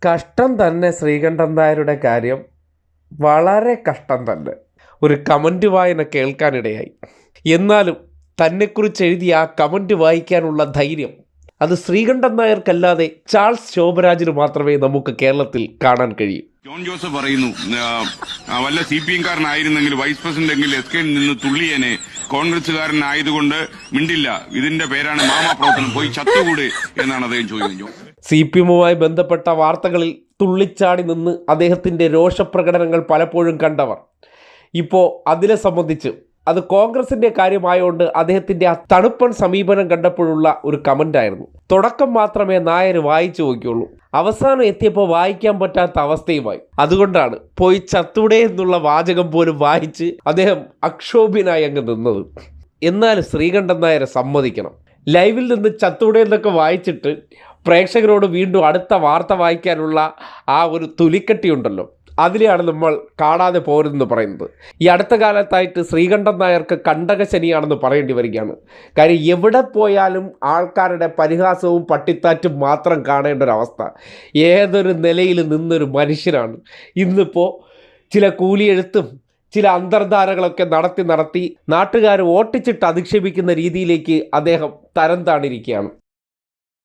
കഷ്ടം തന്നെ ശ്രീകണ്ഠൻ നായരുടെ കാര്യം. വളരെ കഷ്ടം തന്നെ. ഒരു കമൻറ്റ് വായന കേൾക്കാനിടയായി. എന്നാലും തന്നെക്കുറിച്ച് എഴുതിയ ആ കമൻറ്റ് വായിക്കാനുള്ള ധൈര്യം അത് ശ്രീകണ്ഠൻ നായർക്കല്ലാതെ ചാൾസ് ശോഭരാജിന് മാത്രമേ നമുക്ക് കേരളത്തിൽ കാണാൻ കഴിയൂ. ജോൺ ജോസഫ് പറയുന്നു, വല്ല CPM കാരനായിരുന്നെങ്കിൽ വൈസ് പ്രസിഡന്റ് എങ്കിൽ SK നിന്ന് തുള്ളിയനെ, കോൺഗ്രസുകാരനായതുകൊണ്ട് മിണ്ടില്ല, ഇതിന്റെ പേരാണ് മാമാ പ്രവർത്തനം, പോയി ചത്തുകൂടെ എന്നാണ് അദ്ദേഹം ചോദിക്കുന്നത്. CPM-മായി ബന്ധപ്പെട്ട വാർത്തകളിൽ തുള്ളിച്ചാടി നിന്ന് അദ്ദേഹത്തിൻ്റെ രോഷപ്രകടനങ്ങൾ പലപ്പോഴും കണ്ടവർ ഇപ്പോൾ അതിനെ സംബന്ധിച്ച് അത് കോൺഗ്രസിൻ്റെ കാര്യമായതുകൊണ്ട് അദ്ദേഹത്തിൻ്റെ ആ തണുപ്പൻ സമീപനം കണ്ടപ്പോഴുള്ള ഒരു കമൻ്റായിരുന്നു. തുടക്കം മാത്രമേ നായർ വായിച്ചു നോക്കിയുള്ളൂ. അവസാനം എത്തിയപ്പോൾ വായിക്കാൻ പറ്റാത്ത അവസ്ഥയുമായി. അതുകൊണ്ടാണ് പോയി ചത്തൂടെ എന്നുള്ള വാചകം പോലും വായിച്ച് അദ്ദേഹം അക്ഷോഭ്യനായി അങ്ങ് നിന്നത്. എന്നാൽ ശ്രീകണ്ഠൻ നായരെ സമ്മതിക്കണം. ലൈവിൽ നിന്ന് ചത്തൂടെ എന്നൊക്കെ വായിച്ചിട്ട് പ്രേക്ഷകരോട് വീണ്ടും അടുത്ത വാർത്ത വായിക്കാനുള്ള ആ ഒരു തുലിക്കട്ടിയുണ്ടല്ലോ, അതിലെയാണ് നമ്മൾ കാണാതെ പോരുതെന്ന് പറയുന്നത്. ഈ അടുത്ത കാലത്തായിട്ട് ശ്രീകണ്ഠൻ നായർക്ക് കണ്ടകശനിയാണെന്ന് പറയേണ്ടി വരികയാണ്. കാര്യം എവിടെ പോയാലും ആൾക്കാരുടെ പരിഹാസവും പട്ടിത്താറ്റും മാത്രം കാണേണ്ട ഒരവസ്ഥ. ഏതൊരു നിലയിൽ നിന്നൊരു മനുഷ്യനാണ്. ഇന്നിപ്പോൾ ചില കൂലിയെഴുത്തും ചില അന്തർധാരകളൊക്കെ നടത്തി നാട്ടുകാർ ഓട്ടിച്ചിട്ട് അധിക്ഷേപിക്കുന്ന രീതിയിലേക്ക് അദ്ദേഹം തരം താണിരിക്കുകയാണ്.